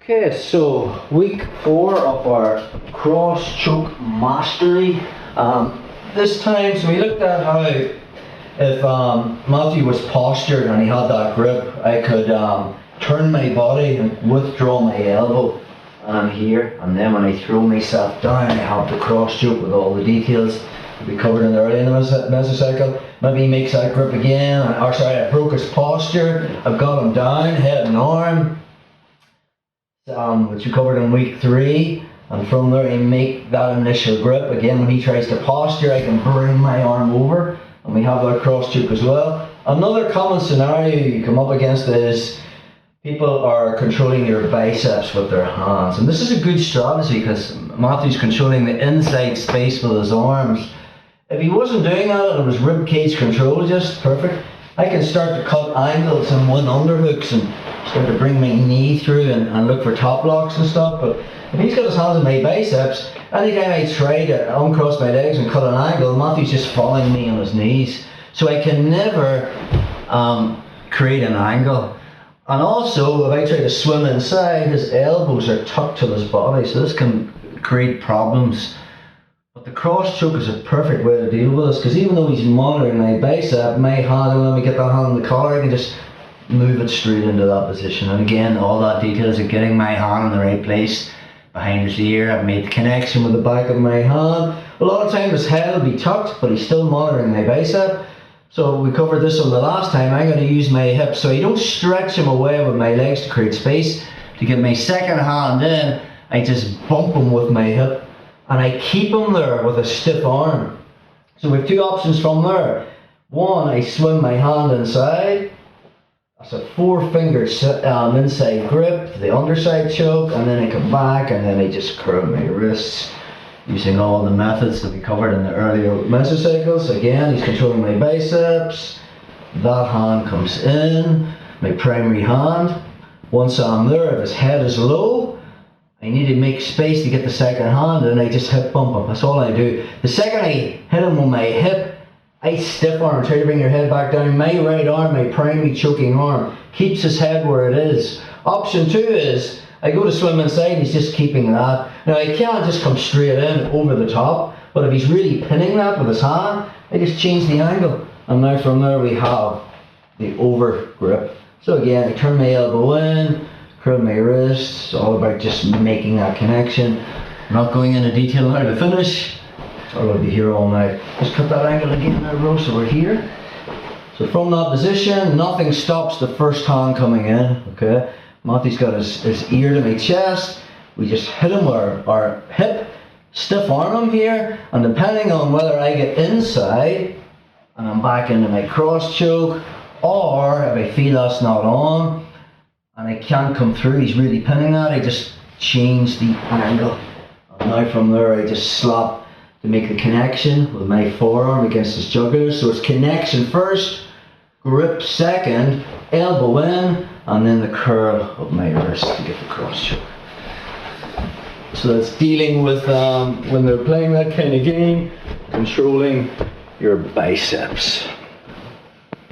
Okay, so week 4 of our cross choke mastery. This time, so we looked at how if Matthew was postured and he had that grip, I could turn my body and withdraw my elbow, and I'm here, and then when I throw myself down, I have the cross choke with all the details we covered in the early in the mesocycle. Maybe he makes that grip again, or sorry, I broke his posture, I've got him down, head and arm, which we covered in week 3, and from there I make that initial grip. Again, when he tries to posture, I can bring my arm over, and we have that cross choke as well. Another common scenario you come up against is people are controlling your biceps with their hands, and this is a good strategy because Matthew's controlling the inside space with his arms. If he wasn't doing that and it was rib cage control, just perfect, I can start to cut angles and win underhooks and start to bring my knee through and look for top locks and stuff. But if he's got his hands on my biceps, anytime I try to uncross my legs and cut an angle, Matthew's just following me on his knees. So I can never create an angle. And also, if I try to swim inside, his elbows are tucked to his body, so this can create problems. But the cross choke is a perfect way to deal with this, because even though he's monitoring my bicep, my hand, let me get that hand on the collar, I can just move it straight into that position. And again, all that details of getting my hand in the right place behind his ear. I've made the connection with the back of my hand. A lot of times his head will be tucked, but he's still monitoring my bicep. So we covered this on the last time. I'm going to use my hips, so I don't stretch him away with my legs to create space. To get my second hand in, I just bump him with my hip, and I keep him there with a stiff arm. So we have 2 options from there. One, I swim my hand inside. That's a 4-finger inside grip to the underside choke, and then I come back and then I just curl my wrists using all the methods that we covered in the earlier mesocycles. Again, he's controlling my biceps. That hand comes in, my primary hand. Once I'm there, if his head is low, I need to make space to get the second hand, and I just hip bump him. That's all I do. The second I hit him with my hip, I stiff arm, try to bring your head back down. My right arm, my primary choking arm, keeps his head where it is. Option 2 is, I go to swim inside, he's just keeping that. Now I can't just come straight in over the top, but if he's really pinning that with his hand, I just change the angle. And now from there we have the over grip. So again, I turn my elbow in, curl my wrists, all about just making that connection. I'm not going into detail now to finish, or I'll be here all night. Just cut that angle again now, bro, so we're here. So from that position, nothing stops the first hand coming in, okay? Matthew's got his ear to my chest. We just hit him with our hip, stiff arm him here, and depending on whether I get inside and I'm back into my cross choke, or if I feel that's not on and I can't come through, he's really pinning that, I just change the angle. And now from there I just slap to make the connection with my forearm against his jugular. So it's connection first, grip second, elbow in, and then the curl of my wrist to get the cross choke. So that's dealing with when they're playing that kind of game, controlling your biceps.